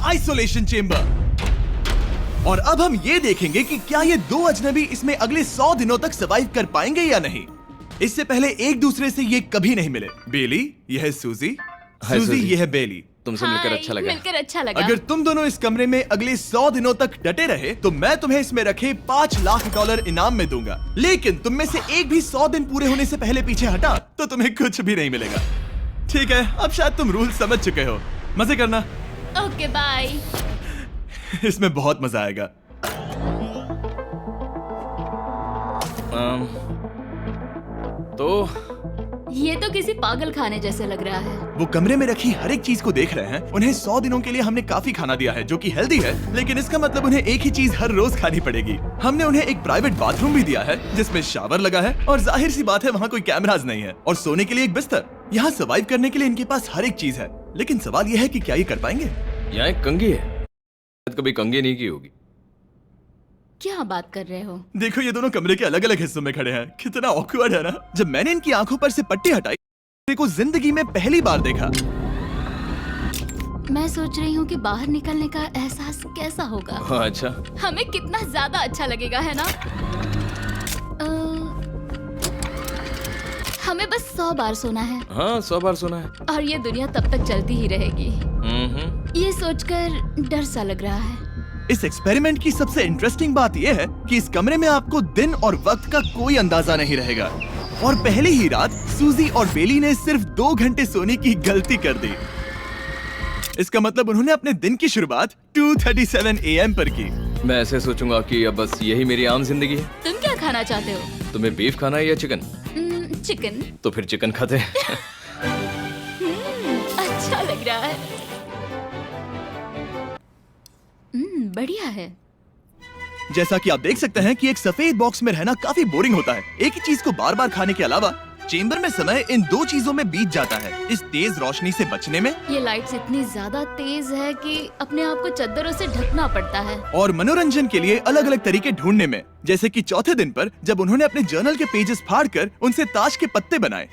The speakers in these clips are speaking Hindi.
Isolation chamber. और अब हम ये देखेंगे कि क्या ये दो अजनबी इसमें अगले 100 दिनों तक सर्वाइव कर पाएंगे या नहीं। इससे पहले एक दूसरे से ये कभी नहीं मिले। बेली, यह है सूजी। सूजी, ये है बेली। तुमसे मिलकर अच्छा लगा। मिलकर अच्छा लगा। अगर तुम दोनों इस कमरे में अगले 100 दिनों तक डटे रहे तो मैं तुम्हें इसमें रखे $5 लाख इनाम में दूंगा। लेकिन तुम में से एक भी 100 दिन पूरे होने से पहले पीछे हटा तो तुम्हें कुछ भी नहीं मिलेगा। ठीक है, अब शायद तुम रूल समझ चुके हो। मजे करना। Okay bye. इसमें बहुत मजा आएगा। तो ये तो किसी पागल खाने जैसे लग रहा है। वो कमरे में रखी हर एक चीज को देख रहे हैं। उन्हें 100 दिनों के लिए हमने काफी खाना दिया है जो कि हेल्दी है, लेकिन इसका मतलब उन्हें एक ही चीज हर रोज खानी पड़ेगी। हमने उन्हें एक प्राइवेट बाथरूम भी दिया है जिसमें शावर लगा है और जाहिर सी बात है वहाँ कोई कैमराज नहीं है, और सोने के लिए एक बिस्तर। यहाँ सर्वाइव करने के लिए इनके पास हर एक चीज है, लेकिन सवाल यह है कि क्या ये कर पाएंगे। यहाँ एक कंघी है, कभी कंघी नहीं की होगी। क्या बात कर रहे हो? देखो, ये दोनों कमरे के अलग अलग हिस्सों में खड़े हैं। कितना ऑकवर्ड है ना। जब मैंने इनकी आंखों पर से पट्टी हटाई को जिंदगी में पहली बार देखा। मैं सोच रही हूँ कि बाहर निकलने का एहसास कैसा होगा। हाँ, अच्छा। हमें कितना ज्यादा अच्छा लगेगा, है ना? हमें बस 100 बार सोना है। हाँ, 100 बार सोना है। और ये दुनिया तब तक चलती ही रहेगी। ये सोचकर डर सा लग रहा है। इस एक्सपेरिमेंट की सबसे इंटरेस्टिंग बात यह है कि इस कमरे में आपको दिन और वक्त का कोई अंदाजा नहीं रहेगा। और पहली ही रात सूजी और बेली ने सिर्फ 2 घंटे सोने की गलती कर दी। इसका मतलब उन्होंने अपने दिन की शुरुआत 2:37 AM पर की। मैं ऐसे सोचूंगा कि अब बस यही मेरी आम जिंदगी है। तुम क्या खाना चाहते हो? तुम्हें बीफ खाना है या चिकन? चिकन। तो फिर चिकन खाते हैं। अच्छा लग रहा है। बढ़िया है। जैसा कि आप देख सकते हैं कि एक सफेद बॉक्स में रहना काफी बोरिंग होता है। एक ही चीज को बार बार खाने के अलावा चेंबर में समय इन 2 चीजों में बीत जाता है। इस तेज रोशनी से बचने में, ये लाइट्स इतनी ज्यादा तेज है कि अपने आप को चादरों से ढकना पड़ता है। और मनोरंजन के लिए अलग अलग तरीके ढूंढने में, जैसे कि चौथे दिन पर जब उन्होंने अपने जर्नल के पेजेस फाड़कर उनसे ताश के पत्ते बनाए।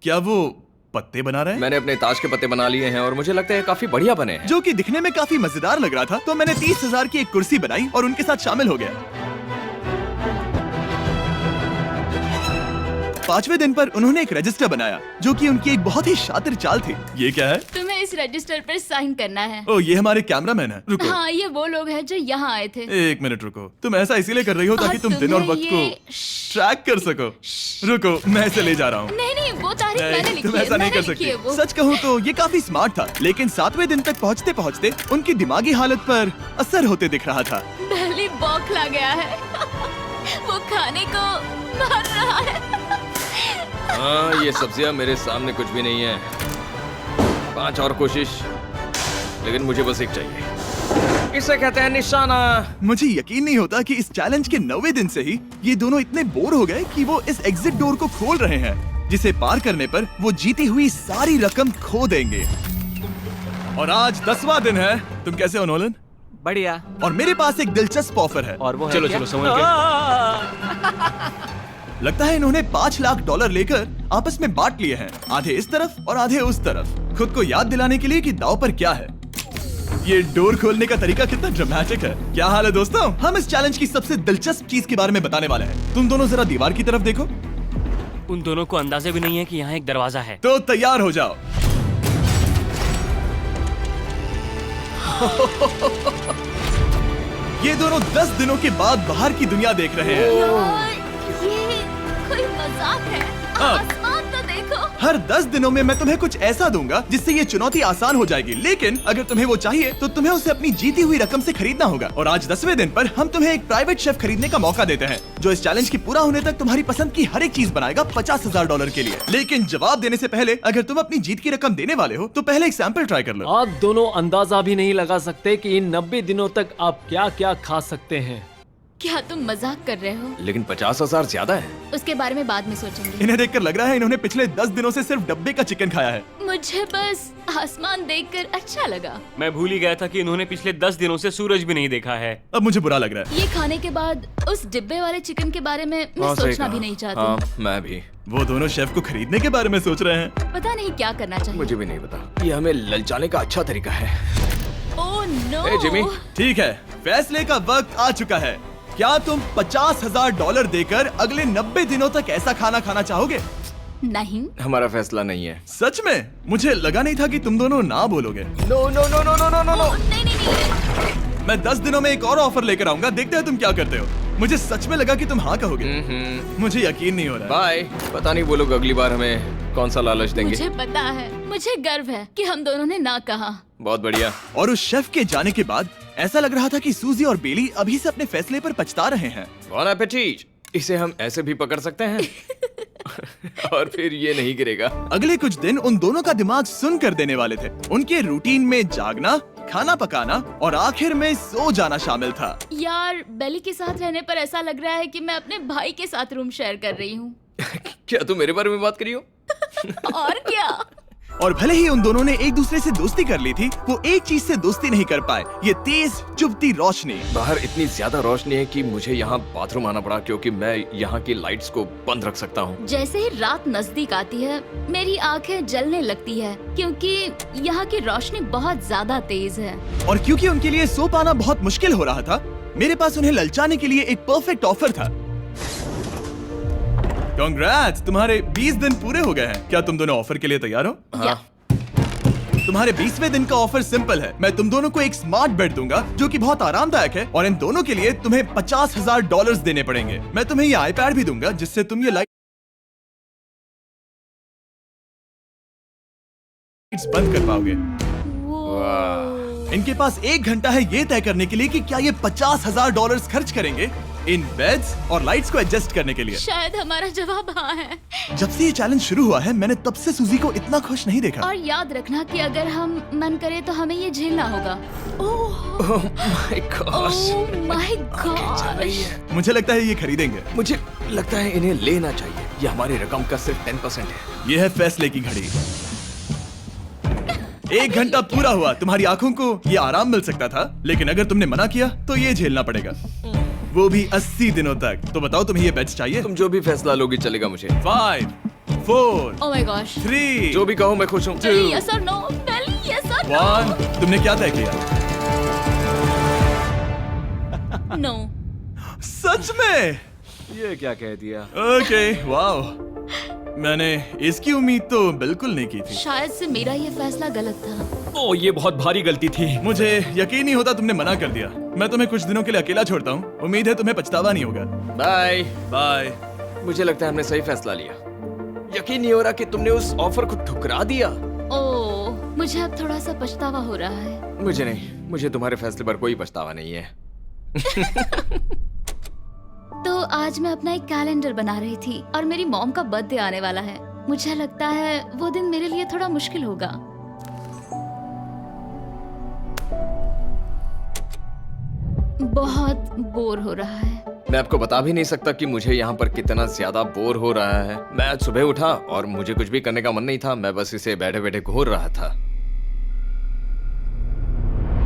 क्या वो पत्ते बना रहे हैं? मैंने अपने ताश के पत्ते बना लिए हैं और मुझे लगता है काफी बढ़िया बने हैं। जो कि दिखने में काफी मजेदार लग रहा था, तो मैंने 30,000 की एक कुर्सी बनाई और उनके साथ शामिल हो गया। 5वें दिन पर उन्होंने एक रजिस्टर बनाया जो कि उनकी एक बहुत ही शातिर चाल थी। ये क्या है? तुम्हें इस रजिस्टर पर साइन करना है। ओ, ये हमारे कैमरामैन है। रुको। हाँ, ये वो लोग हैं जो यहाँ आए थे। 1 मिनट रुको। तुम ऐसा इसीलिए कर रही हो ताकि और तुम दिन और तुम्हें वक्त को ये ट्रैक कर सको। रुको, मैं इसे ले जा रहा हूँ। नहीं, वो तारीफ मैंने लिखी तुम है। ऐसा नहीं कर मैंने लिखी है सकती। वो। सच कहूँ तो ये काफी स्मार्ट था, लेकिन 7वें दिन तक पहुँचते पहुँचते उनकी दिमागी हालत पर असर होते दिख रहा था। पहली बौखला गया है। वो खाने को मार रहा है। हाँ, ये सब्जियां मेरे सामने कुछ भी नहीं है। 5 और कोशिश, लेकिन मुझे बस एक चाहिए। इसे कहते हैं निशाना। मुझे यकीन नहीं होता कि इस चैलेंज के 9वें दिन से ही ये दोनों इतने बोर हो गए कि वो इस एग्जिट डोर को खोल रहे हैं, जिसे पार करने पर वो जीती हुई सारी रकम खो देंगे। और आज 10वां दिन है। तुम कैसे हो नोलन? बढ़िया। और मेरे पास एक दिलचस्प ऑफर है। और वो है चलो क्या? चलो, समझ गए। लगता है इन्होंने $5 लाख लेकर आपस में बांट लिए हैं, आधे इस तरफ और आधे उस तरफ, खुद को याद दिलाने के लिए कि दांव पर क्या है। ये डोर खोलने का तरीका कितना ड्रामेटिक है। क्या हाल है दोस्तों? हम इस चैलेंज की सबसे दिलचस्प चीज के बारे में बताने वाले हैं। तुम दोनों जरा दीवार की तरफ देखो। उन दोनों को अंदाजा भी नहीं है कि यहाँ एक दरवाजा है। तो तैयार हो जाओ। ये दोनों 10 दिनों के बाद बाहर की दुनिया देख रहे हैं। यार, ये कोई मजाक है। आसमान तो देखो। हर 10 दिनों में मैं तुम्हें कुछ ऐसा दूंगा जिससे ये चुनौती आसान हो जाएगी, लेकिन अगर तुम्हें वो चाहिए तो तुम्हें उसे अपनी जीती हुई रकम से खरीदना होगा। और आज 10वें दिन पर हम तुम्हें एक प्राइवेट शेफ खरीदने का मौका देते हैं जो इस चैलेंज की पूरा होने तक तुम्हारी पसंद की हर एक चीज बनाएगा $50,000 के लिए। लेकिन जवाब देने से पहले अगर तुम अपनी जीत की रकम देने वाले हो तो पहले एक सैंपल ट्राई कर लो। आप दोनों अंदाजा भी नहीं लगा सकते कि इन 90 दिनों तक आप क्या क्या खा सकते हैं। क्या तुम मजाक कर रहे हो? लेकिन 50,000 ज्यादा है। उसके बारे में बाद में सोचेंगे। इन्हें देखकर लग रहा है इन्होंने पिछले 10 दिनों से सिर्फ डब्बे का चिकन खाया है। मुझे बस आसमान देखकर अच्छा लगा। मैं भूल ही गया था कि इन्होंने पिछले 10 दिनों से सूरज भी नहीं देखा है। अब मुझे बुरा लग रहा है। ये खाने के बाद उस डिब्बे वाले चिकन के बारे में मैं हाँ, सही सोचना कहा। भी नहीं चाहती। हाँ, मैं भी। वो दोनों शेफ को खरीदने के बारे में सोच रहे हैं। पता नहीं क्या करना चाहिए। मुझे भी नहीं पता। ये हमें ललचाने का अच्छा तरीका है। ओह नो ए, जिमी। ठीक है, फैसले का वक्त आ चुका है। क्या तुम $50,000 देकर अगले 90 दिनों तक ऐसा खाना खाना चाहोगे? नहीं। हमारा फैसला नहीं है। सच में? मुझे लगा नहीं था कि तुम दोनों ना बोलोगे। No no no no no no no no. नहीं नहीं नहीं। मैं 10 दिनों में एक और ऑफर लेकर आऊंगा, देखते हैं तुम क्या करते हो। मुझे सच में लगा कि तुम हाँ कहोगे। मुझे यकीन नहीं हो रहा। बाय। पता नहीं वो लोग अगली बार हमें कौन सा लालच देंगे। मुझे पता है, मुझे गर्व है कि हम दोनों ने ना कहा। बहुत बढ़िया। और उस शेफ के जाने के बाद ऐसा लग रहा था कि सूजी और बेली अभी से अपने फैसले पर पछता रहे हैं। बॉन एपेटीट। इसे हम ऐसे भी पकड़ सकते हैं और फिर ये नहीं गिरेगा। अगले कुछ दिन उन दोनों का दिमाग सुन कर देने वाले थे। उनके रूटीन में जागना, खाना पकाना और आखिर में सो जाना शामिल था। यार, बेली के साथ रहने पर ऐसा लग रहा है कि मैं अपने भाई के साथ रूम शेयर कर रही हूँ। क्या तुम मेरे बारे में बात करी हो? और क्या। और भले ही उन दोनों ने एक दूसरे से दोस्ती कर ली थी, वो एक चीज से दोस्ती नहीं कर पाए, ये तेज चुभती रोशनी। बाहर इतनी ज्यादा रोशनी है कि मुझे यहाँ बाथरूम आना पड़ा क्योंकि मैं यहाँ की लाइट्स को बंद रख सकता हूँ। जैसे ही रात नजदीक आती है, मेरी आंखें जलने लगती है क्योंकि यहाँ की रोशनी बहुत ज्यादा तेज है। और क्योंकि उनके लिए सो पाना बहुत मुश्किल हो रहा था, मेरे पास उन्हें ललचाने के लिए एक परफेक्ट ऑफर था। कांग्रेट्स, तुम्हारे 20 दिन पूरे हो गए हैं। क्या तुम दोनों ऑफर के लिए तैयार हो? या। तुम्हारे 20वें दिन का ऑफर सिंपल है। मैं तुम दोनों को एक स्मार्ट बेड दूंगा जो कि बहुत आरामदायक है, और इन दोनों के लिए तुम्हें $50,000 देने पड़ेंगे। मैं तुम्हें ये आईपैड भी दूंगा जिससे तुम ये लाइट्स बंद कर पाओगे। इनके पास 1 घंटा है ये तय करने के लिए कि क्या ये $50,000 खर्च करेंगे इन बेड्स और लाइट्स को एडजस्ट करने के लिए। शायद हमारा जवाब हाँ है। जब से ये चैलेंज शुरू हुआ है, मैंने तब से सूजी को इतना खुश नहीं देखा। और याद रखना कि अगर हम मन करे तो हमें ये झेलना होगा। Oh my God. मुझे लगता है ये खरीदेंगे। मुझे लगता है इन्हें लेना चाहिए। ये हमारी रकम का सिर्फ 10% है। ये है फैसले की घड़ी। 1 घंटा पूरा हुआ, तुम्हारी आंखों को ये आराम मिल सकता था, लेकिन अगर तुमने मना किया तो ये झेलना पड़ेगा, वो भी 80 दिनों तक। तो बताओ, तुम्हें ये बेड्स चाहिए? तुम जो भी फैसला लोगी चलेगा मुझे। 5, 4, ओह माय गॉश। 3, जो भी कहो मैं खुश हूँ। यस और नो, बेली यस और 1। तुमने क्या तय किया? नो। सच में? ये क्या कह दिया? Okay, wow. मैंने इसकी उम्मीद तो बिल्कुल नहीं की थी। शायद से मेरा ये फैसला गलत था। ओ, ये बहुत भारी गलती थी। मुझे यकीन नहीं होता तुमने मना कर दिया। मैं तुम्हें कुछ दिनों के लिए अकेला छोड़ता हूँ। उम्मीद है तुम्हें पछतावा नहीं होगा। Bye bye. मुझे लगता है हमने सही फैसला लिया। यकीन नहीं हो रहा कि तुमने उस ऑफर को ठुकरा दिया। ओह, मुझे अब थोड़ा सा पछतावा हो रहा है। मुझे नहीं, मुझे तुम्हारे फैसले पर कोई पछतावा नहीं है। तो आज मैं अपना एक कैलेंडर बना रही थी और मेरी मॉम का बर्थडे आने वाला है। मुझे लगता है वो दिन मेरे लिए थोड़ा मुश्किल होगा। बहुत बोर हो रहा है। मैं आपको बता भी नहीं सकता कि मुझे यहाँ पर कितना ज्यादा बोर हो रहा है। मैं आज सुबह उठा और मुझे कुछ भी करने का मन नहीं था। मैं बस इसे बैठे बैठे घूर रहा था।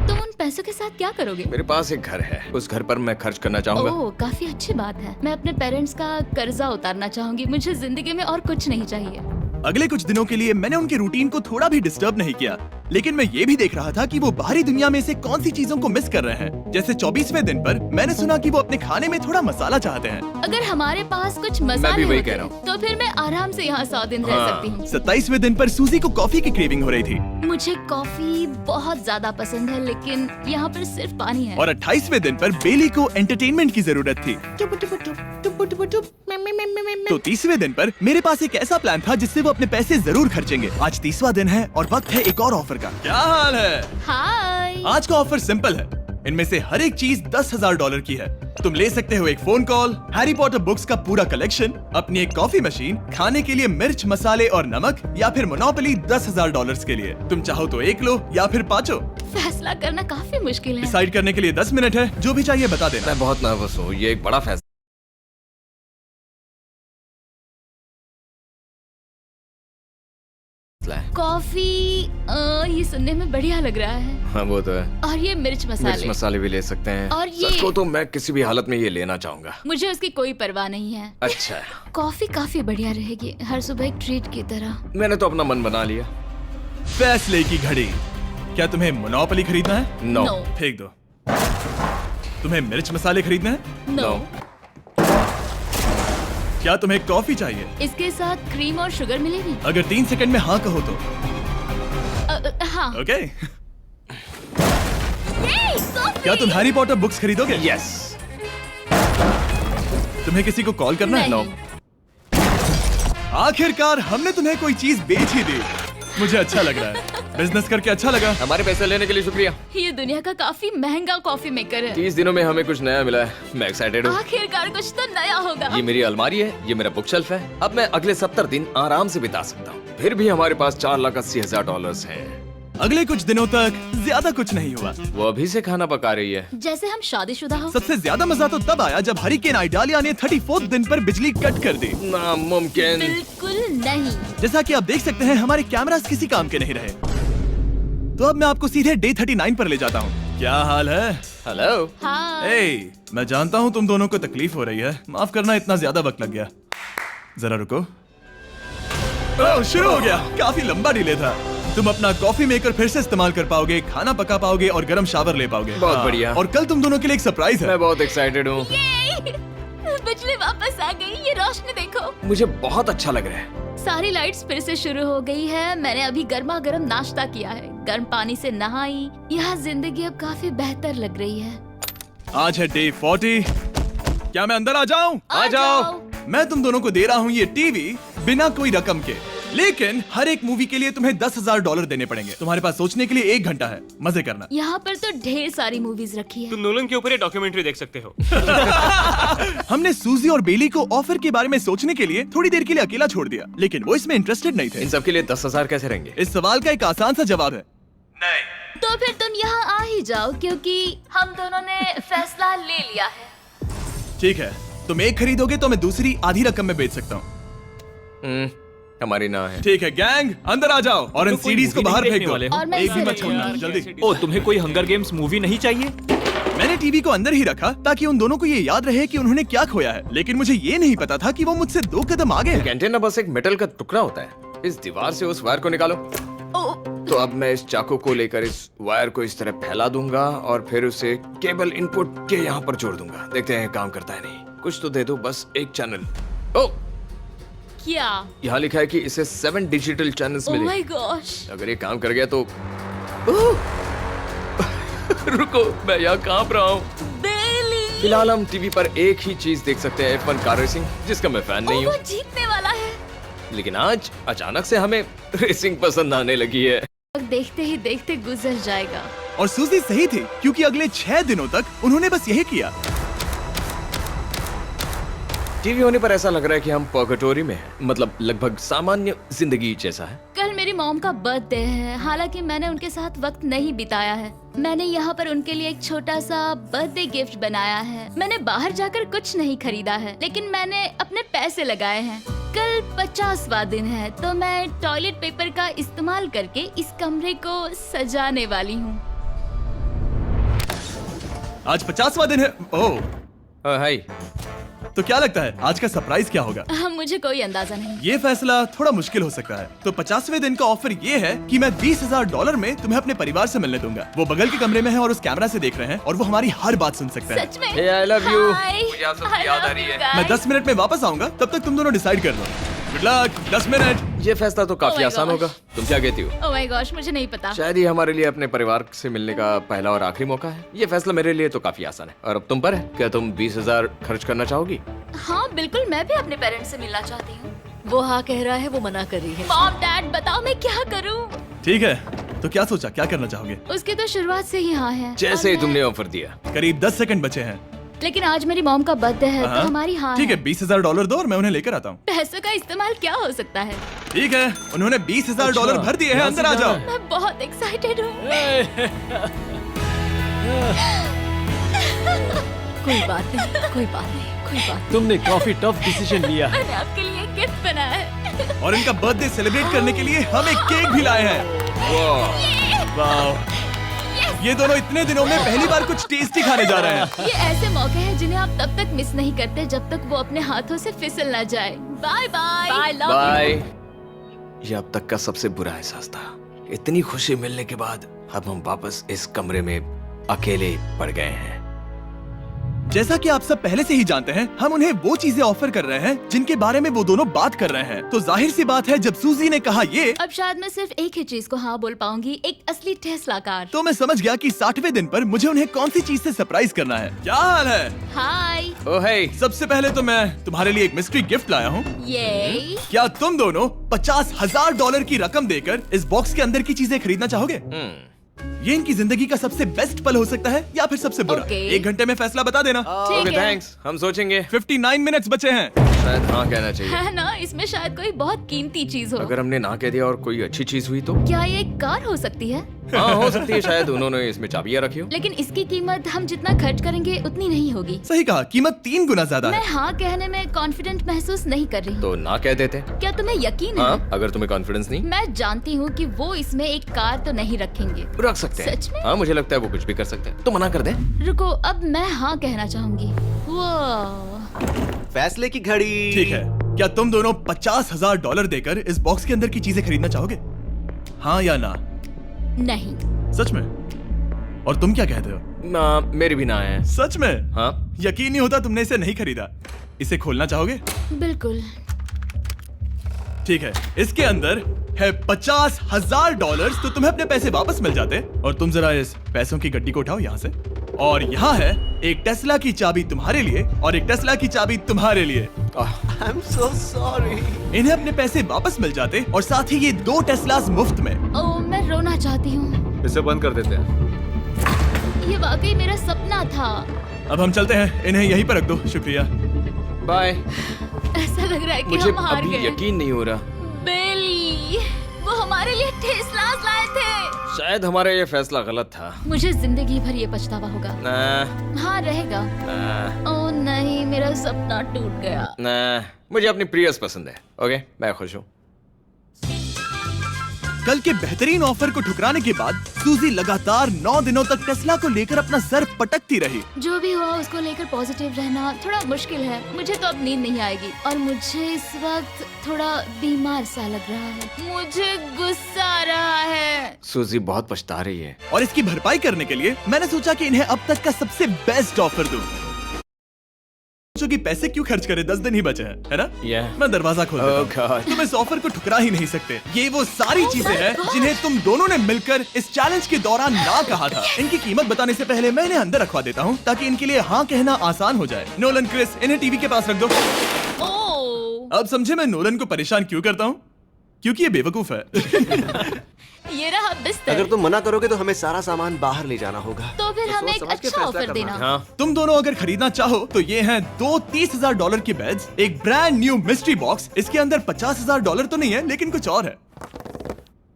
तुम उन पैसों के साथ क्या करोगे? मेरे पास एक घर है, उस घर पर मैं खर्च करना चाहूंगा। ओह, काफी अच्छी बात है। मैं अपने पेरेंट्स का कर्जा उतारना चाहूंगी। मुझे जिंदगी में और कुछ नहीं चाहिए। अगले कुछ दिनों के लिए मैंने उनके रूटीन को थोड़ा भी डिस्टर्ब नहीं किया, लेकिन मैं ये भी देख रहा था कि वो बाहरी दुनिया में से कौन सी चीजों को मिस कर रहे हैं। जैसे 24वें दिन पर मैंने सुना कि वो अपने खाने में थोड़ा मसाला चाहते हैं। अगर हमारे पास कुछ मैं भी मसाले वही होते कह रहा हूँ। तो फिर मैं आराम से यहाँ 100 दिन रह सकती हूँ। 27वें दिन पर सूजी को कॉफी की क्रेविंग हो रही थी। मुझे कॉफी बहुत ज्यादा पसंद है, लेकिन यहाँ पर सिर्फ पानी है। और 28वें दिन पर बेली को एंटरटेनमेंट की जरूरत थी। तो 30वें दिन पर मेरे पास एक ऐसा प्लान था जिससे वो अपने पैसे जरूर खर्चेंगे। आज 30वां दिन है और वक्त है एक और ऑफर का। क्या हाल है? हाय। आज का ऑफर सिंपल है। इनमें से हर एक चीज $10,000 की है। तुम ले सकते हो एक phone call, Harry Potter books का पूरा कलेक्शन, अपनी एक कॉफी मशीन, खाने के लिए मिर्च, मसाले और नमक, या फिर मोनोपोली $10,000 के लिए। तुम चाहो तो एक लो या फिर पांचों। फैसला करना काफी मुश्किल है। डिसाइड करने के लिए 10 मिनट है। जो भी चाहिए बता देना। मैं बहुत नर्वस हूँ। ये एक बड़ा फैसला है। कॉफी ये सुनने में बढ़िया लग रहा है। हाँ वो तो है। और ये मिर्च मिर्च मसाले भी ले सकते हैं। और ये- सच को तो मैं किसी भी हालत में ये लेना चाहूंगा। मुझे उसकी कोई परवाह नहीं है। अच्छा, कॉफी काफी बढ़िया रहेगी, हर सुबह एक ट्रीट की तरह। मैंने तो अपना मन बना लिया। फैसले की घड़ी। क्या तुम्हें मोनोपोली खरीदना है? नो। फेंक दो। तुम्हें मिर्च मसाले खरीदने हैं? नो। क्या तुम्हें कॉफी चाहिए? इसके साथ क्रीम और शुगर मिलेगी? अगर 3 सेकंड में हाँ कहो तो। हाँ। ओके। कॉफी! क्या तुम हैरी पॉटर बुक्स खरीदोगे? यस। तुम्हें किसी को कॉल करना है? नहीं। आखिरकार हमने तुम्हें कोई चीज बेच ही दी। मुझे अच्छा लग रहा है। बिजनेस करके अच्छा लगा। हमारे पैसे लेने के लिए शुक्रिया। ये दुनिया का काफी महंगा कॉफी मेकर है। 30 दिनों में हमें कुछ नया मिला है। मैं एक्साइटेड हूँ। आखिरकार कुछ तो नया होगा। ये मेरी अलमारी है, ये मेरा बुक शेल्फ है। अब मैं अगले 70 दिन आराम से बिता सकता हूँ। फिर भी हमारे पास $4,80,000 हैं। अगले कुछ दिनों तक ज्यादा कुछ नहीं हुआ। वो अभी से खाना पका रही है। जैसे हम शादीशुदा हो। सबसे ज्यादा मजा तो तब आया जब हरिकेन आइडालिया ने 34th दिन पर बिजली कट कर दी। नामुमकिन। बिल्कुल नहीं। जैसा कि आप देख सकते हैं हमारे कैमरास किसी काम के नहीं रहे। तो अब मैं आपको सीधे डे 39 पर ले जाता हूँ। क्या हाल है? हेलो। हाँ। ए, मैं जानता हूँ तुम दोनों को तकलीफ हो रही है। माफ करना इतना ज्यादा वक्त लग गया। जरा रुको। ओह, शुरू हो गया। काफी लंबा डिले था। तुम अपना कॉफी मेकर फिर से इस्तेमाल कर पाओगे, खाना पका पाओगे और गर्म शावर ले पाओगे। बहुत हाँ, बढ़िया। और कल तुम दोनों के लिए एक सरप्राइज है। मैं बहुत एक्साइटेड हूँ। बिजली वापस आ गई। ये रोशनी देखो। मुझे बहुत अच्छा लग रहा है। सारी लाइट्स फिर से शुरू हो गई है। मैंने अभी गर्मा गर्म नाश्ता किया है, गर्म पानी से नहाई। यहाँ जिंदगी अब काफी बेहतर लग रही है। आज है डे 40। क्या मैं अंदर आ जाऊं? आ जाओ। मैं तुम दोनों को दे रहा हूँ ये टीवी बिना कोई रकम के, लेकिन हर एक मूवी के लिए तुम्हें $10,000 देने पड़ेंगे। तुम्हारे पास सोचने के लिए 1 घंटा है। मजे करना। यहाँ पर तो ढेर सारी मूवीज रखी है। तुम नोलन के ऊपर ये डॉक्यूमेंट्री देख सकते हो। हमने सूजी और बेली को ऑफर के बारे में सोचने के लिए थोड़ी देर के लिए अकेला छोड़ दिया, लेकिन वो इसमें इंटरेस्टेड नहीं थे। इन सब के लिए 10,000 कैसे रहेंगे? इस सवाल का एक आसान सा जवाब है नहीं। तो फिर तुम यहाँ आ ही जाओ, क्योंकि हम दोनों ने फैसला ले लिया है। ठीक है, तुम एक खरीदोगे तो मैं दूसरी आधी रकम में बेच सकता हूँ। हमारी ना है। ठीक है गैंग, अंदर आ जाओ और इन तो कोई सीडीज को movie बाहर नहीं फेंक देखने दो। वाले हो? और मैं एक भी इसे मत छोड़ना, रखूंगी। जल्दी। ओ, तुम्हें कोई हंगर गेम्स मूवी नहीं चाहिए? मैंने टीवी को अंदर ही रखा ताकि उन दोनों को ये याद रहे कि उन्होंने क्या खोया है, लेकिन मुझे ये नहीं पता था कि वो मुझसे 2 कदम आगे एक हैं। एंटेना बस एक मेटल का टुकड़ा होता है। इस दीवार से उस वायर को निकालो। तो अब मैं इस चाकू को लेकर इस वायर को इस तरह फैला दूंगा और फिर उसे केबल इनपुट के यहाँ पर जोड़ दूंगा। देखते हैं काम करता है नहीं। कुछ तो दे दो, बस एक चैनल। ओ, क्या? यहाँ लिखा है कि इसे 7 डिजिटल चैनल्स ओह मिले। My gosh. अगर ये काम कर गया तो रुको, मैं यहाँ कांप रहा हूँ। बेली। फिलहाल हम टीवी पर एक ही चीज देख सकते हैं, F1 कार रेसिंग, जिसका मैं फैन नहीं वो हूँ। जीतने वाला है। लेकिन आज अचानक से हमें रेसिंग पसंद आने लगी है। देखते ही देखते गुजर जाएगा। और सूजी सही थी, क्योंकि अगले 6 दिनों तक उन्होंने बस यही किया। टीवी होने पर ऐसा लग रहा है कि हम पर्गेटोरी में हैं, मतलब लगभग सामान्य जिंदगी जैसा है। कल मेरी मॉम का बर्थडे है, हालांकि मैंने उनके साथ वक्त नहीं बिताया है। मैंने यहाँ पर उनके लिए एक छोटा सा बर्थडे गिफ्ट बनाया है। मैंने बाहर जाकर कुछ नहीं खरीदा है, लेकिन मैंने अपने पैसे लगाए हैं। कल 50वां दिन है, तो मैं टॉयलेट पेपर का इस्तेमाल करके इस कमरे को सजाने वाली हूँ। आज 50वां दिन है। ओह, हाय। तो क्या लगता है आज का सरप्राइज क्या होगा? मुझे कोई अंदाजा नहीं। ये फैसला थोड़ा मुश्किल हो सकता है। तो 50वें दिन का ऑफर ये है कि मैं $20,000 में तुम्हें अपने परिवार से मिलने दूंगा। वो बगल के कमरे में है और उस कैमरा से देख रहे हैं और वो हमारी हर बात सुन सकता है। सच में? Hey, I love you. Hi. मुझे आप सबकी I याद आ love रही you है। guys. मैं 10 मिनट में वापस आऊंगा, तब तक तुम दोनों डिसाइड कर लो। Good luck. 10 मिनट। ये फैसला तो काफी Oh my आसान gosh. होगा। तुम क्या कहती हो? ओह माय गॉश, मुझे नहीं पता। शायद ये हमारे लिए अपने परिवार से मिलने का पहला और आखिरी मौका है। ये फैसला मेरे लिए तो काफी आसान है। और अब तुम पर है। क्या तुम 20,000 खर्च करना चाहोगी? हाँ बिल्कुल, मैं भी अपने पेरेंट्स से मिलना चाहती हूँ। वो हाँ कह रहा है, वो मना कर रही है। मॉम डैड बताओ मैं क्या करूँ? ठीक है, तो क्या सोचा, क्या करना चाहोगे? उसकी तो शुरुआत से ही हाँ है। जैसे ही और तुमने ऑफर दिया। करीब 10 सेकंड बचे हैं। लेकिन आज मेरी मॉम का बर्थडे है, हाँ। तो हमारी हाँ ठीक है, $20,000 दो और मैं उन्हें लेकर आता हूँ। पैसों का इस्तेमाल क्या हो सकता है? ठीक है, उन्होंने $20,000 भर दिए हैं। अंदर आ जाओ। मैं बहुत एक्साइटेड हूँ। कोई बात नहीं, कोई बात नहीं, कोई बात तुमने काफी टफ डिसीजन लिया है। मैंने आपके लिए गिफ्ट बनाया है। और इनका बर्थडे सेलिब्रेट करने के लिए हम एक केक भी लाए हैं। वाह, ये दोनों इतने दिनों में पहली बार कुछ टेस्टी खाने जा रहे हैं। ये ऐसे मौके हैं जिन्हें आप तब तक मिस नहीं करते जब तक वो अपने हाथों से फिसल ना जाए। Bye bye. Bye, bye. ये अब तक का सबसे बुरा एहसास था। इतनी खुशी मिलने के बाद अब हम वापस इस कमरे में अकेले पड़ गए हैं। जैसा कि आप सब पहले से ही जानते हैं, हम उन्हें वो चीजें ऑफर कर रहे हैं जिनके बारे में वो दोनों बात कर रहे हैं। तो जाहिर सी बात है, जब सूजी ने कहा ये, अब शायद मैं सिर्फ एक ही चीज को हाँ बोल पाऊंगी, एक असली टेस्ला कार। तो मैं समझ गया कि 60वें दिन पर मुझे उन्हें कौन सी चीज से सरप्राइज करना है। क्या हाल है? हाय। ओ हे, सबसे पहले तो मैं तुम्हारे लिए एक मिस्ट्री गिफ्ट लाया हूँ। ये क्या तुम दोनों $50,000 की रकम देकर इस बॉक्स के अंदर की चीजें खरीदना चाहोगे? ये इनकी जिंदगी का सबसे बेस्ट पल हो सकता है या फिर सबसे बुरा। Okay. 1 घंटे में फैसला बता देना। ठीक ओके है। थैंक्स, हम सोचेंगे। 59 मिनट्स बचे हैं। शायद हाँ कहना चाहिए। है ना, इसमें शायद कोई बहुत कीमती चीज हो। अगर हमने ना कह दिया और कोई अच्छी चीज हुई तो? क्या ये एक कार हो सकती है? हाँ हो सकती है, शायद उन्होंने इसमें चाबियां रखी हो। लेकिन इसकी कीमत हम जितना खर्च करेंगे उतनी नहीं होगी। सही कहा, कीमत 3 गुना ज्यादा मैं है। हाँ कहने में कॉन्फिडेंट महसूस नहीं कर रही। तो ना कह देते। क्या तुम्हें यकीन है? हाँ, अगर तुम्हें कॉन्फिडेंस नहीं, मैं जानती हूँ कि वो इसमें एक कार तो नहीं रखेंगे। रख सकते हैं। सच में? हाँ मुझे लगता है वो कुछ भी कर सकते हैं। तो मना कर दे। रुको, अब मैं हाँ कहना चाहूंगी। वो फैसले की घड़ी। ठीक है, क्या तुम दोनों $50,000 देकर इस बॉक्स के अंदर की चीजें खरीदना चाहोगे? हाँ या ना? नहीं। सच में? और तुम क्या कहते हो? ना, मेरी भी ना है। सच में? हाँ यकीन नहीं होता तुमने इसे नहीं खरीदा। इसे खोलना चाहोगे? बिल्कुल। ठीक है, इसके अंदर है $50,000, तो तुम्हें अपने पैसे वापस मिल जाते। और तुम जरा इस पैसों की गड्डी को उठाओ यहाँ से। और यहाँ है एक टेस्ला की चाबी तुम्हारे लिए और एक टेस्ला की चाबी तुम्हारे लिए। I am so sorry. इन्हें अपने पैसे वापस मिल जाते और साथ ही ये 2 टेस्लास मुफ्त में। ओह, मैं रोना चाहती हूँ। इसे बंद कर देते हैं। ये वाकई मेरा सपना था। अब हम चलते हैं, इन्हें यहीं पर रख दो। शुक्रिया। बाय। ऐसा लग रहा है कि मुझे हम हार अभी गए। यकीन नहीं हो रहा। बेली, वो हमारे लिए टेस्लास लाए थे। शायद हमारा ये फैसला गलत था। मुझे जिंदगी भर ये पछतावा होगा। ना, हाँ रहेगा। ना, ओह नहीं, मेरा सपना टूट गया। ना, मुझे अपनी प्रियस पसंद है। ओके, मैं खुश हूँ। कल के बेहतरीन ऑफर को ठुकराने के बाद सूजी लगातार 9 दिनों तक टेस्ला को लेकर अपना सर पटकती रही। जो भी हुआ उसको लेकर पॉजिटिव रहना थोड़ा मुश्किल है। मुझे तो अब नींद नहीं आएगी और मुझे इस वक्त थोड़ा बीमार सा लग रहा है। मुझे गुस्सा आ रहा है। सूजी बहुत पछता रही है। और इसकी भरपाई करने के लिए मैंने सोचा कि इन्हें अब तक का सबसे बेस्ट ऑफर दूं। जो कि पैसे क्यों खर्च करे, 10 दिन ही बचे हैं, है ना? Yeah. मैं दरवाजा खोल देता Oh हूं। God. तुम इस ऑफर को ठुकरा ही नहीं सकते। ये वो सारी चीजें हैं जिन्हें तुम दोनों ने मिलकर इस चैलेंज के दौरान ना कहा था। इनकी कीमत बताने से पहले मैं इन्हें अंदर रखवा देता हूँ ताकि इनके लिए हाँ कहना आसान हो जाए। नोलन, क्रिस, इन्हें टीवी के पास रख दो। ओह, अब समझे मैं नोलन को परेशान क्यों करता हूँ? क्योंकि ये बेवकूफ है। ये रहा बिस्तर। अगर तुम मना करोगे तो हमें सारा सामान बाहर ले जाना होगा। तो फिर हमें एक सोच समझ के अच्छा फैसला ऑफर करना। देना। हाँ, तुम दोनों अगर खरीदना चाहो तो ये हैं 2 $30,000 के बेड्स, एक ब्रांड न्यू मिस्ट्री बॉक्स। इसके अंदर $50,000 तो नहीं है, लेकिन कुछ और है।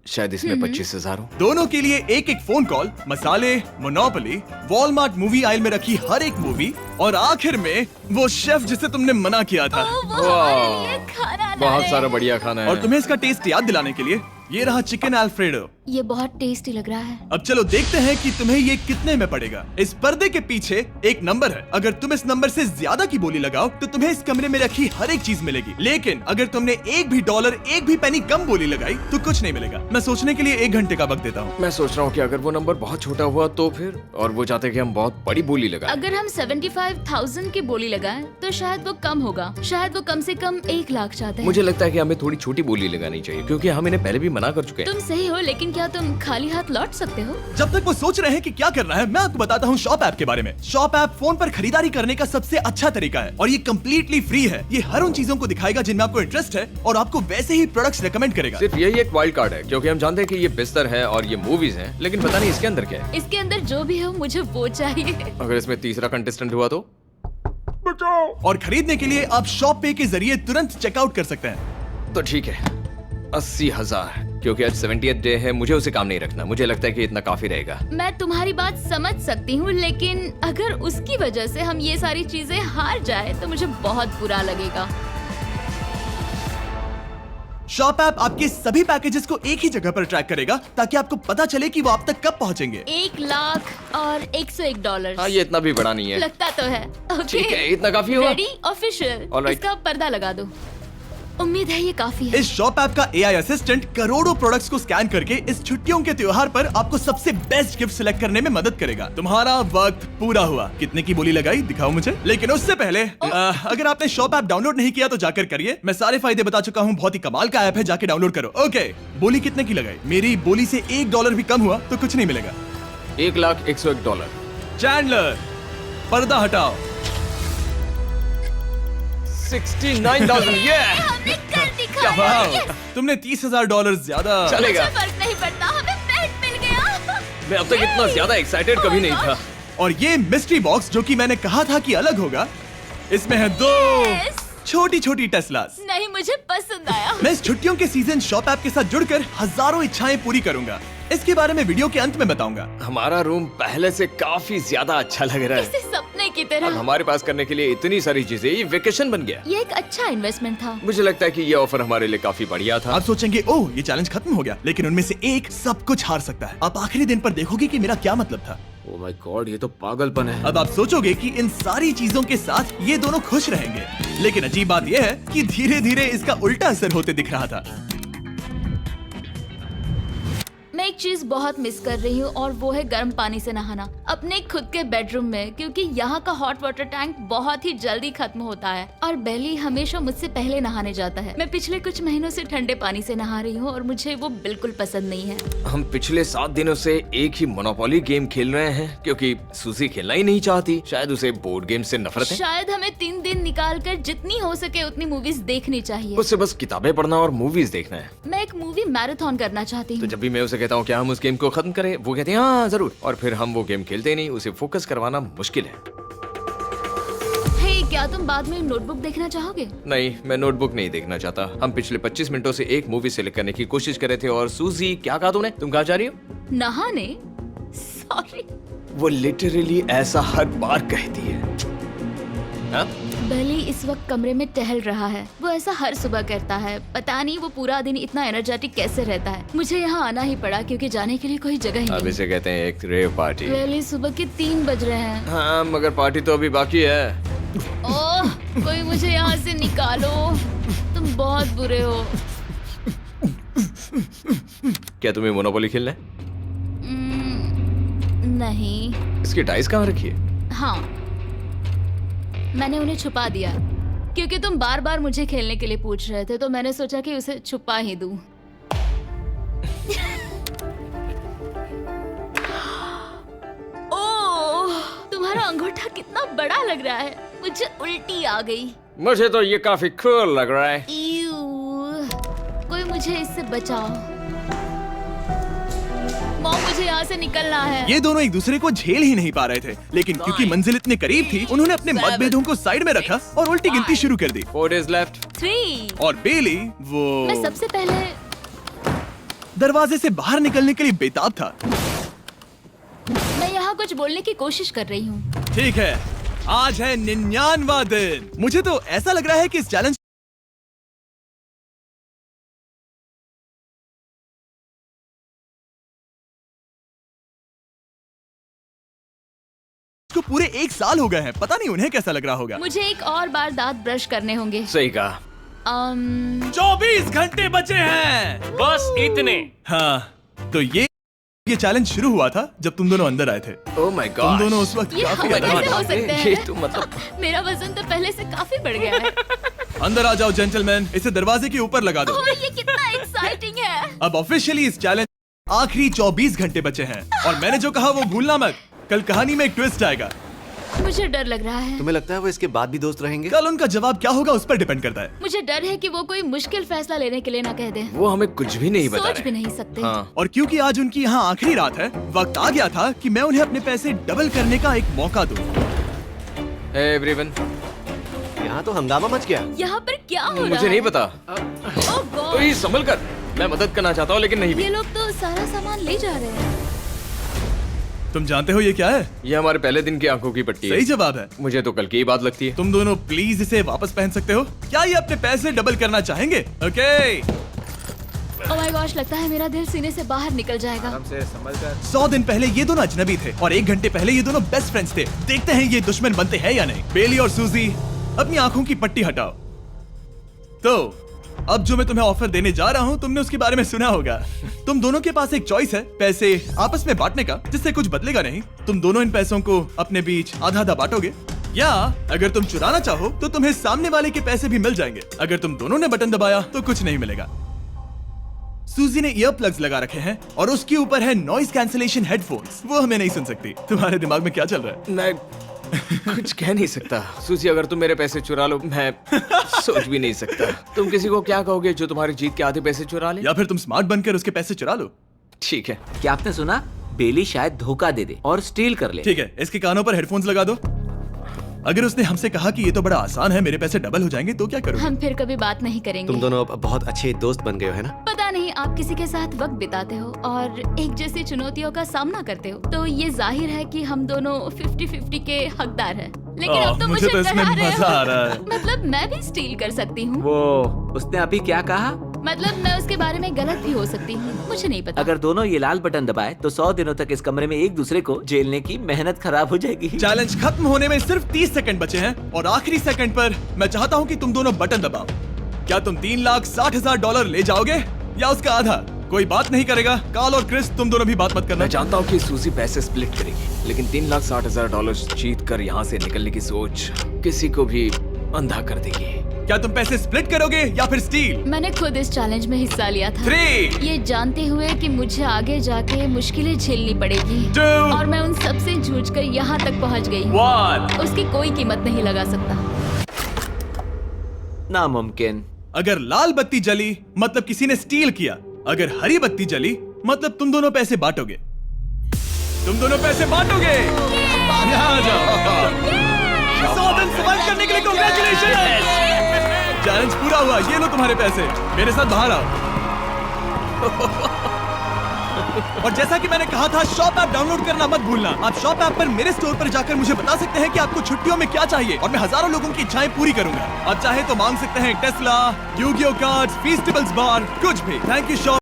शायद इसमें 25,000 हो। दोनों के लिए एक एक फोन कॉल, मसाले, मोनोपोली, वॉलमार्ट मूवी आयल में रखी हर एक मूवी और आखिर में वो शेफ जिसे तुमने मना किया था। ओह, वो हमारे लिए खाना बहुत लाए। सारा बढ़िया खाना है। और तुम्हें इसका टेस्ट याद दिलाने के लिए ये रहा चिकन अल्फ्रेडो। ये बहुत टेस्टी लग रहा है। अब चलो देखते हैं कि तुम्हें ये कितने में पड़ेगा। इस पर्दे के पीछे एक नंबर है। अगर तुम इस नंबर से ज्यादा की बोली लगाओ तो तुम्हें इस कमरे में रखी हर एक चीज मिलेगी। लेकिन अगर तुमने एक भी डॉलर, एक भी पेनी कम बोली लगाई तो कुछ नहीं मिलेगा। मैं सोचने के लिए 1 घंटे का वक्त देता हूँ। मैं सोच रहा हूँ कि अगर वो नंबर बहुत छोटा हुआ तो फिर, और वो चाहते कि हम बहुत बड़ी बोली लगाएं। अगर हम 75,000 की बोली लगाएं तो शायद वो कम होगा। शायद वो कम से कम 1 लाख चाहते हैं। मुझे लगता है कि हमें थोड़ी छोटी बोली लगानी चाहिए क्योंकि हम इन्हें पहले भी मना कर चुके हैं। तुम सही हो, लेकिन क्या तुम खाली हाथ लौट सकते हो? जब तक वो सोच रहे हैं कि क्या करना है, मैं आपको बताता हूँ शॉप ऐप के बारे में। शॉप ऐप फोन पर खरीदारी करने का सबसे अच्छा तरीका है और ये कम्प्लीटली फ्री है। ये हर उन चीजों को दिखाएगा जिनमें आपको इंटरेस्ट है और आपको वैसे ही प्रोडक्ट्स रेकमेंड करेगा। सिर्फ यही एक वाइल्ड कार्ड है क्योंकि हम जानते हैं कि ये बिस्तर है और ये मूवीज हैं, लेकिन पता नहीं इसके अंदर क्या है। इसके अंदर जो भी हो मुझे वो चाहिए। अगर इसमें तीसरा कंटेस्टेंट हुआ तो? और खरीदने के लिए आप शॉप पे के जरिए तुरंत चेकआउट कर सकते हैं। तो ठीक है, 80,000, क्योंकि आज 70th डे है, मुझे उसे काम नहीं रखना। मुझे लगता है कि इतना काफी रहेगा। मैं तुम्हारी बात समझ सकती हूँ, लेकिन अगर उसकी वजह से हम ये सारी चीजें हार जाए तो मुझे बहुत बुरा लगेगा। शॉप ऐप आपके सभी पैकेजेस को एक ही जगह पर ट्रैक करेगा ताकि आपको पता चले कि वो आप तक कब पहुंचेंगे। 1 लाख और $101। हाँ, ये इतना भी बड़ा नहीं है। लगता तो है। ओके, ठीक है, इतना काफी हुआ। Ready, official. Alright. इसका पर्दा लगा दो। उम्मीद है ये काफी है। इस शॉप ऐप का एआई असिस्टेंट करोड़ों प्रोडक्ट्स को स्कैन करके इस छुट्टियों के त्योहार पर आपको सबसे बेस्ट गिफ्ट सिलेक्ट करने में मदद करेगा। तुम्हारा वक्त पूरा हुआ। कितने की बोली लगाई दिखाओ मुझे। लेकिन उससे पहले अगर आपने शॉप ऐप डाउनलोड नहीं किया तो जाकर करिए। मैं सारे फायदे बता चुका हूँ। बहुत ही कमाल का ऐप है, जाके डाउनलोड करो। ओके, बोली कितने की लगाई? मेरी बोली से $1 भी कम हुआ तो कुछ नहीं मिलेगा। $1,101। चैंडलर, पर्दा हटाओ। 69,000। ये हमने कर दिखाया। वाह, Yes! तुमने $30,000 ज्यादा। चलेगा। मुझे फर्क नहीं पड़ता, हमें पेट मिल गया। मैं अब तक इतना ज्यादा एक्साइटेड कभी नहीं था। और ये मिस्ट्री बॉक्स जो कि मैंने कहा था कि अलग होगा, इसमें है 2 Yes! छोटी छोटी टेस्लास। नहीं, मुझे पसंद आया। मैं इस छुट्टियों के सीजन शॉप ऐप के साथ जुड़कर हजारों इच्छाएं पूरी करूंगा। इसके बारे में वीडियो के अंत में बताऊंगा। हमारा रूम पहले से काफी ज्यादा अच्छा लग रहा है। इसे सपने की अब तरह। हमारे पास करने के लिए इतनी सारी चीजें, ये वेकेशन बन गया। ये एक अच्छा इन्वेस्टमेंट था। मुझे लगता है कि ये ऑफर हमारे लिए काफी बढ़िया था। आप सोचेंगे ओह ये चैलेंज खत्म हो गया, लेकिन उनमें से एक सब कुछ हार सकता है। आप आखिरी दिन पर देखोगे कि मेरा क्या मतलब था। ओह माय गॉड, ये तो पागलपन है। अब आप सोचोगे कि इन सारी चीजों के साथ ये दोनों खुश रहेंगे, लेकिन अजीब बात यह है कि धीरे धीरे इसका उल्टा असर होते दिख रहा था। मैं एक चीज बहुत मिस कर रही हूँ और वो है गर्म पानी से नहाना अपने खुद के बेडरूम में, क्योंकि यहाँ का हॉट वाटर टैंक बहुत ही जल्दी खत्म होता है और बेली हमेशा मुझसे पहले नहाने जाता है। मैं पिछले कुछ महीनों से ठंडे पानी से नहा रही हूँ और मुझे वो बिल्कुल पसंद नहीं है। हम पिछले 7 दिनों से एक ही मोनोपोली गेम खेल रहे हैं क्योंकि सूजी खेलना ही नहीं चाहती। शायद उसे बोर्ड गेम से नफरत है। शायद हमें 3 दिन निकाल कर जितनी हो सके उतनी मूवीज देखनी चाहिए। उससे बस किताबें पढ़ना और मूवीज देखना है। मैं एक मूवी मैराथन करना चाहती तो हूँ। जब भी मैं उसे कहता हूँ क्या हम उस गेम को खत्म करें, वो कहते हैं हाँ जरूर, और फिर हम वो गेम खेलते नहीं। उसे फोकस करवाना मुश्किल है। हे, क्या तुम बाद में नोटबुक देखना चाहोगे? नहीं, मैं नोटबुक नहीं देखना चाहता। हम पिछले 25 मिनटों से एक मूवी सेलेक्ट करने की कोशिश कर रहे थे। और सूजी, क्या कहा तूने? तुम कहाँ जा रही हो? नहाने? सॉरी। वो लिटरली ऐसा हर बार कहती है। हाँ? बेली इस वक्त कमरे में टहल रहा है। वो ऐसा हर सुबह करता है। पता नहीं वो पूरा दिन इतना एनर्जेटिक कैसे रहता है। मुझे यहाँ आना ही पड़ा क्योंकि जाने के लिए कोई जगह ही अब नहीं। इसे कहते हैं एक रेव पार्टी। बेली, सुबह के 3 बज रहे हैं। हाँ, मगर पार्टी तो अभी बाकी है। ओह, कोई मुझे यहाँ से निकालो। तुम बहुत बुरे हो। क्या तुम्हें मोनोपोली खेलना है? नहीं। इसकी डाइस कहाँ रखी है? हाँ, मैंने उन्हें छुपा दिया क्योंकि तुम बार बार मुझे खेलने के लिए पूछ रहे थे, तो मैंने सोचा कि उसे छुपा ही दूं। ओह, तुम्हारा अंगूठा कितना बड़ा लग रहा है। मुझे उल्टी आ गई। मुझे तो ये काफी कूल लग रहा है। ईऊ, कोई मुझे इससे बचाओ। मॉम, मुझे यहाँ से निकलना है। ये दोनों एक दूसरे को झेल ही नहीं पा रहे थे, लेकिन क्योंकि मंजिल इतने करीब थी, उन्होंने अपने मतभेदों को साइड में रखा और उल्टी गिनती शुरू कर दी। 4 days left। 3। और बेली मैं वो सबसे पहले दरवाजे से बाहर निकलने के लिए बेताब था। मैं यहाँ कुछ बोलने की कोशिश कर रही हूँ। ठीक है, आज है 99वां दिन। मुझे तो ऐसा लग रहा है कि इस चैलेंज को पूरे 1 साल हो गए हैं। पता नहीं उन्हें कैसा लग रहा होगा। मुझे एक और बार दांत ब्रश करने होंगे। सही कहा। 24 घंटे बचे हैं। बस इतने। हाँ, तो ये चैलेंज शुरू हुआ था जब तुम दोनों अंदर आए थे। ओह माय तुम गॉड। दोनों उस वक्त ये काफी हम अलग कैसे थे। हो सकते ये हैं? तो मतलब मेरा वजन तो पहले से काफी बढ़ गया है। अंदर आ जाओ जेंटलमैन, इसे दरवाजे के ऊपर लगा दो। ओह, ये कितना एक्साइटिंग है। अब ऑफिशियली इस चैलेंज आखिरी 24 घंटे बचे हैं और मैंने जो कहा वो भूलना मत। कल कहानी में एक ट्विस्ट आएगा। मुझे डर लग रहा है। तुम्हें लगता है वो इसके बाद भी दोस्त रहेंगे? कल उनका जवाब क्या होगा उस पर डिपेंड करता है। मुझे डर है कि वो कोई मुश्किल फैसला लेने के लिए ना कह दे। वो हमें कुछ भी नहीं बता सोच रहे। भी नहीं सकते। हाँ। और क्योंकि आज उनकी यहाँ आखिरी रात है, वक्त आ गया था कि मैं उन्हें अपने पैसे डबल करने का एक मौका दूं। Hey everyone। यहाँ तो हंगामा मच गया। यहाँ पर क्या हो रहा है? मुझे नहीं पता। ओह गॉड, ओए, संभल कर। मैं मदद करना चाहता हूँ लेकिन नहीं भी। ये लोग तो सारा सामान ले जा रहे हैं। तुम जानते हो ये क्या है? ये हमारे पहले दिन की आंखों की पट्टी है। सही जवाब है। मुझे तो कल की ही बात लगती है। तुम दोनों प्लीज इसे वापस पहन सकते हो? क्या ये अपने पैसे डबल करना चाहेंगे? ओके। ओह माय गॉश, लगता है मेरा दिल सीने से बाहर निकल जाएगा। 100 दिन पहले ये दोनों अजनबी थे और 1 घंटे पहले ये दोनों बेस्ट फ्रेंड्स थे। देखते हैं ये दुश्मन बनते हैं या नहीं। बेली और सूजी, अपनी आंखों की पट्टी हटाओ। तो अब जो मैं तुम्हें ऑफर देने जा रहा हूँ तुमने उसके बारे में सुना होगा। तुम दोनों के पास एक चॉइस है पैसे आपस में बांटने का, जिससे कुछ बदलेगा नहीं। तुम दोनों इन पैसों को अपने बीच आधा आधा बांटोगे, या अगर तुम चुराना चाहो तो तुम्हें सामने वाले के पैसे भी मिल जाएंगे। अगर तुम दोनों ने बटन दबाया तो कुछ नहीं मिलेगा। सूजी ने ईयर प्लग्स लगा रखे हैं और उसके ऊपर है नॉइस कैंसिलेशन हेडफोन्स। वो हमें नहीं सुन सकती। तुम्हारे दिमाग में क्या चल रहा है? मैं कुछ कह नहीं सकता। सूजी, अगर तुम मेरे पैसे चुरा लो, मैं सोच भी नहीं सकता। तुम किसी को क्या कहोगे जो तुम्हारी जीत के आधे पैसे चुरा ले? या फिर तुम स्मार्ट बनकर उसके पैसे चुरा लो। ठीक है। क्या आपने सुना? बेली शायद धोखा दे दे और स्टील कर ले। ठीक है, इसके कानों पर हेडफोन्स लगा दो। अगर उसने हमसे कहा कि ये तो बड़ा आसान है, मेरे पैसे डबल हो जाएंगे, तो क्या करोगे? हम फिर कभी बात नहीं करेंगे। तुम दोनों अब बहुत अच्छे दोस्त बन गए हो, है ना? पता नहीं, आप किसी के साथ वक्त बिताते हो और एक जैसी चुनौतियों का सामना करते हो, तो ये जाहिर है कि हम दोनों 50-50 के हकदार हैं। लेकिन अब तो मुझे तो इसमें डरा रहे मजा आ हो। रहा है। मतलब मैं भी स्टील कर सकती हूँ। वो उसने अभी क्या कहा? मतलब मैं उसके बारे में गलत भी हो सकती हूँ, मुझे नहीं पता। अगर दोनों ये लाल बटन दबाए तो 100 दिनों तक इस कमरे में एक दूसरे को झेलने की मेहनत खराब हो जाएगी। चैलेंज खत्म होने में सिर्फ 30 सेकंड बचे हैं और आखिरी सेकंड पर मैं चाहता हूँ कि तुम दोनों बटन दबाओ। क्या तुम $3,60,000 ले जाओगे या उसका आधा? कोई बात नहीं करेगा। कार्ल और क्रिस, तुम दोनों भी बात मत करना। मैं जानता हूँ कि सूजी पैसे स्प्लिट करेगी, लेकिन $3,60,000 जीत कर यहाँ से निकलने की सोच किसी को भी अंधा कर देगी। क्या तुम पैसे स्प्लिट करोगे या फिर स्टील? मैंने खुद इस चैलेंज में हिस्सा लिया था, 3, ये जानते हुए कि मुझे आगे जाके मुश्किलें झेलनी पड़ेगी 2, और मैं उन सब से जूझकर यहाँ तक पहुँच गई हूँ। 1। उसकी कोई कीमत नहीं लगा सकता। नामुमकिन। अगर लाल बत्ती जली मतलब किसी ने स्टील किया, अगर हरी बत्ती जली मतलब तुम दोनों पैसे बांटोगे। तुम दोनों पैसे बांटोगे। यहाँ आ जाओ। 100 दिन सर्वाइव करने के लिए कांग्रेचुलेशन। चैलेंज पूरा हुआ। ये लो तुम्हारे पैसे, मेरे साथ बाहर आओ। और जैसा कि मैंने कहा था, शॉप ऐप डाउनलोड करना मत भूलना। आप शॉप ऐप पर मेरे स्टोर पर जाकर मुझे बता सकते हैं कि आपको छुट्टियों में क्या चाहिए और मैं हजारों लोगों की इच्छाएं पूरी करूंगा। आप चाहे तो मांग सकते हैं टेस्ला, यूगियो कार्ड्स, फीस्टिवल्स बार, कुछ भी। Thank you shop.